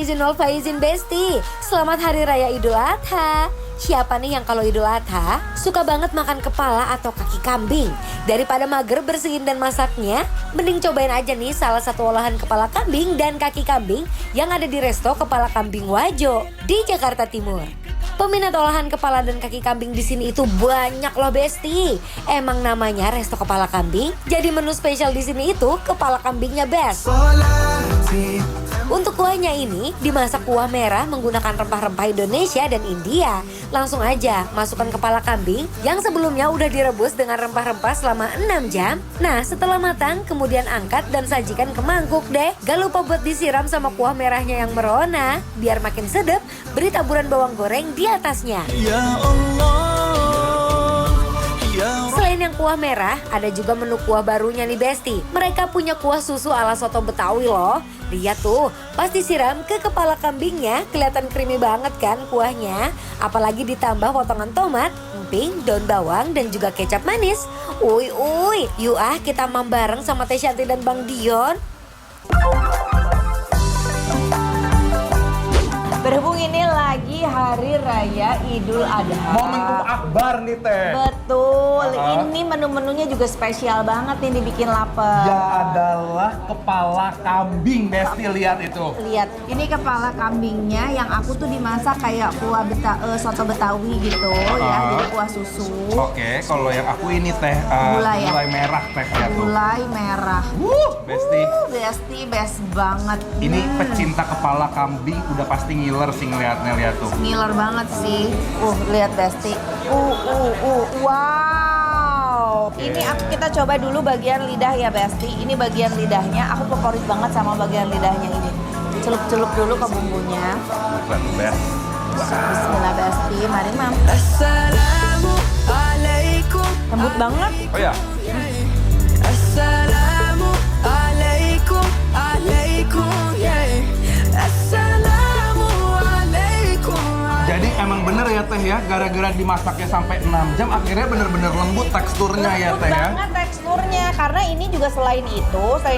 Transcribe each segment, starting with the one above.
aizin wal faizin Besti. Selamat Hari Raya Idul Adha. Siapa nih yang kalau Idul Adha suka banget makan kepala atau kaki kambing? Daripada mager bersihin dan masaknya, mending cobain aja nih salah satu olahan kepala kambing dan kaki kambing yang ada di Resto Kepala Kambing Wajo di Jakarta Timur. Peminat olahan kepala dan kaki kambing di sini itu banyak loh Besti. Emang namanya Resto Kepala Kambing, jadi menu spesial di sini itu kepala kambingnya best. Untuk kuahnya ini dimasak kuah merah menggunakan rempah-rempah Indonesia dan India. Langsung aja masukkan kepala kambing yang sebelumnya udah direbus dengan rempah-rempah selama 6 jam. Nah setelah matang kemudian angkat dan sajikan ke mangkuk deh. Gak lupa buat disiram sama kuah merahnya yang merona. Biar makin sedap, beri taburan bawang goreng di atasnya. Ya Allah, ya Selain yang kuah merah, ada juga menu kuah barunya nih Besti. Mereka punya kuah susu ala soto Betawi loh. Lihat tuh, pas disiram ke kepala kambingnya, kelihatan creamy banget kan kuahnya. Apalagi ditambah potongan tomat, emping, daun bawang, dan juga kecap manis. Uy, yuk kita mam bareng sama Teh Shanti dan Bang Dion. Berhubung ini lagi Hari Raya Idul Adha. Momentum akbar nih Teh. Betul, ini menu-menunya juga spesial banget nih, dibikin lapar. Yang adalah kepala kambing, Besti lihat itu. Lihat, ini kepala kambingnya yang aku tuh dimasak kayak kuah soto Betawi gitu ya, jadi kuah susu. Oke, kalau yang aku ini Teh, Gulai ya? gulai merah Teh ya tuh. Gulai merah. Besti. Besti, best banget. Ini pecinta kepala kambing udah pasti ngiler sih ngeliatnya, lihat tuh. Ngiler banget sih. Lihat Besti. Wow. Ini kita coba dulu bagian lidah ya Besti. Ini bagian lidahnya. Aku favorit banget sama bagian lidahnya ini. Celup-celup dulu ke bumbunya. Keren Best. Bismillah Besti, mari mam. Assalamualaikum. Lembut banget. Oh ya, Assalamualaikum, yeah. Assalamualaikum. jadi emang bener ya Teh ya, gara-gara dimasaknya sampai 6 jam, akhirnya bener-bener lembut teksturnya ya Lembut Teh ya. banget teksturnya, karena ini juga selain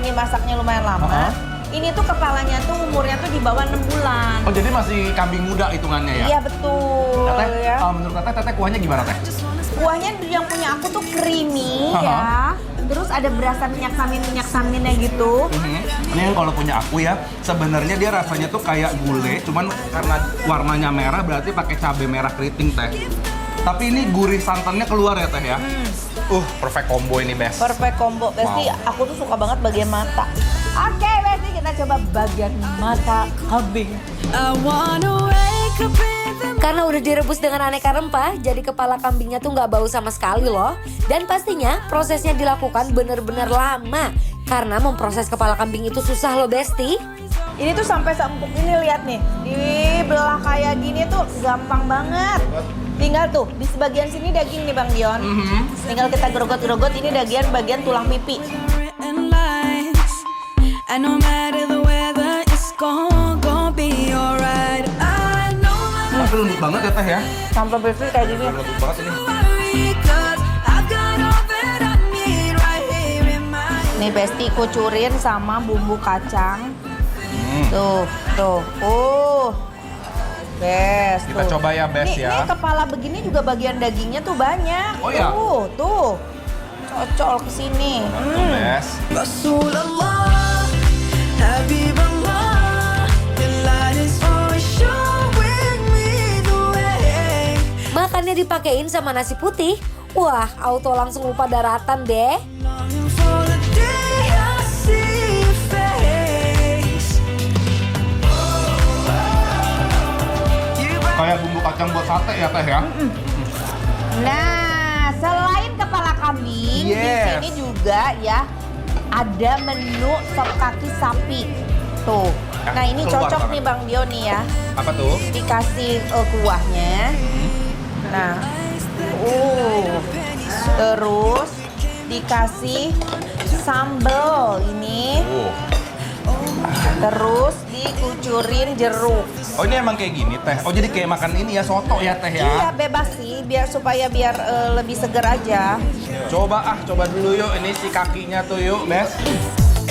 dimasaknya lumayan lama, ini tuh kepalanya tuh umurnya tuh di bawah 6 bulan. Oh jadi masih kambing muda hitungannya ya? Iya betul Teteh, ya. kalau menurut Teteh kuahnya gimana Teh? Kuahnya yang punya aku tuh creamy ya. Terus ada berasa minyak saminnya gitu. Ini yang kalau punya aku ya, sebenarnya dia rasanya tuh kayak gulai, cuman karena warnanya merah berarti pakai cabai merah keriting Teh. Tapi ini gurih santannya keluar ya Teh ya. Perfect combo ini Best. Perfect combo. Besti, aku tuh suka banget bagian mata. Oke, Besti, kita coba bagian mata kambing. I wanna wake up in the Karena udah direbus dengan aneka rempah, jadi kepala kambingnya tuh nggak bau sama sekali loh. Dan pastinya prosesnya dilakukan bener-bener lama. Karena memproses kepala kambing itu susah loh Besti. Ini tuh sampai seempuk ini, lihat nih. Dibelah kayak gini tuh gampang banget. Tinggal tuh, di sebagian sini daging nih Bang Dion. Tinggal kita gerogot-gerogot, ini bagian tulang pipi. written lines. And no matter the weather, it's gonna be alright. I know my Tapi lembut banget ya Teh ya. Sampai Besti kayak gini. Lembut banget ini. worry, 'cause I've got all that I need right here in my Nih Besti kucurin sama bumbu kacang. Tuh. Best. Kita coba ya Best Nih, ya. Ini kepala begini juga bagian dagingnya tuh banyak. Oh ya? Tuh. Cocol ke sini. Best. Rasulullah, Habibullah, the light is always showing me the way. Makannya dipakein sama nasi putih. Wah, auto langsung lupa daratan deh. Longing for the day I see your face. Kayak bumbu kacang buat sate ya Teh ya. Nah, selain kepala kambing, di Yes. sini juga ya ada menu sop kaki sapi. Tuh. Ya, Nah, ini keluar cocok banget. nih Bang Dio nih ya. Apa tuh? Dikasih kuahnya. Nah, terus dikasih sambal ini. Terus dikucurin jeruk. Oh ini emang kayak gini Teh. Oh jadi kayak makan ini ya, soto ya Teh ya. Iya bebas sih, biar lebih seger aja. Coba dulu yuk, ini si kakinya tuh yuk, Bes.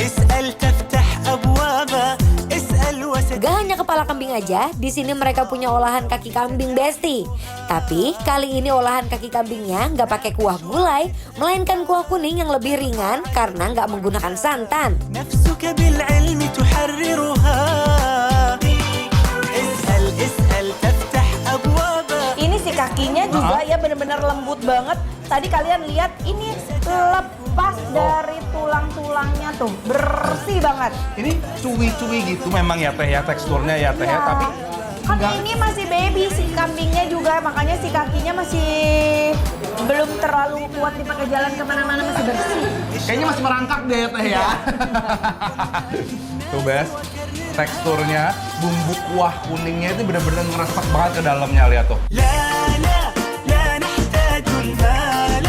اسأل تفتح أبوابها اسأل Gak hanya kepala kambing aja, di sini mereka punya olahan kaki kambing Besti. Tapi kali ini olahan kaki kambingnya nggak pakai kuah gulai, melainkan kuah kuning yang lebih ringan karena nggak menggunakan santan. نفسك بالعلم تحررها اسأل اسأل تفتح أبوابها. Ini si kakinya juga ya bener-bener lembut banget. Tadi kalian lihat ini lepas dari tulang-tulangnya tuh, bersih banget. Ini cuwi-cuwi gitu memang ya teh ya, teksturnya ya teh ya, Ya. tapi Kan enggak. ini masih baby si kambingnya juga, makanya si kakinya masih belum terlalu kuat dipakai jalan kemana-mana, masih bersih. Kayaknya masih merangkak deh teh ya. Tuh Bes, teksturnya, bumbu kuah kuningnya itu bener-bener ngeresep banget ke dalamnya, lihat tuh. لا لا لا نحتاج المال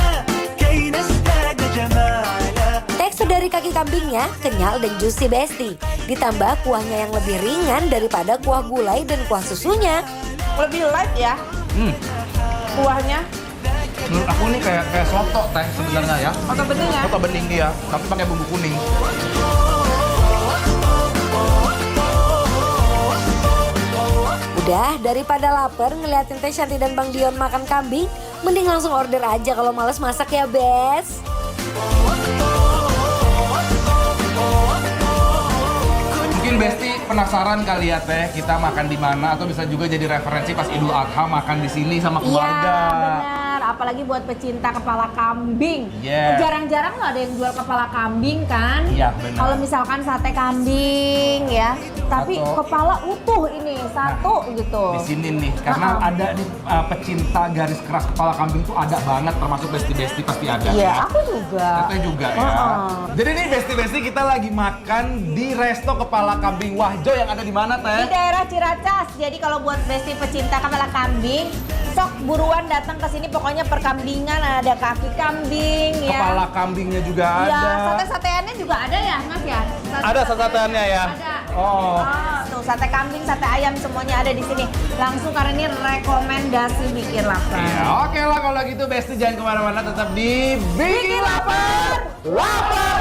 كي نزداد جمالا. Tekstur dari kaki kambingnya kenyal dan juicy Besti. Ditambah kuahnya yang lebih ringan daripada kuah gulai dan kuah susunya. Lebih light ya Hmm, kuahnya. menurut aku ini kayak soto teh sebenarnya ya. Soto bening ya? Soto bening dia, tapi pakai bumbu kuning. Udah, daripada lapar ngeliatin Teh Shanti dan Bang Dion makan kambing, mending langsung order aja kalau males masak ya, Bes. Mungkin Besti penasaran kali ya teh, kita makan di mana atau bisa juga jadi referensi pas Idul Adha makan di sini sama keluarga. Iya benar, apalagi buat pecinta kepala kambing. Yeah. Jarang-jarang loh ada yang jual kepala kambing kan. Iya, benar. Kalau misalkan sate kambing ya, tapi Atau- kepala utuh ini satu gitu. Di sini nih, karena ada di pecinta garis keras kepala kambing tuh ada banget, termasuk Besti-Besti pasti ada. Iya, ya. aku juga. Teteh juga ya. Jadi nih Besti-Besti kita lagi makan di resto kepala kambing Wahjo yang ada di mana Di teh? daerah Ciracas. Jadi kalau buat besti pecinta kepala kambing, sok buruan datang ke sini. Pokoknya perkambingan, ada kaki kambing ya. Kepala kambingnya juga Ya, ada. sate-sateannya juga ada ya, Mas ya? Ada sate-sateannya ya? Ada. Oh. Tuh sate kambing, sate ayam semuanya ada di sini. Langsung karena ini rekomendasi bikin lapar. Ya, oke lah kalau gitu Besti jangan kemana-mana, tetap di Bikin Lapar. Lapar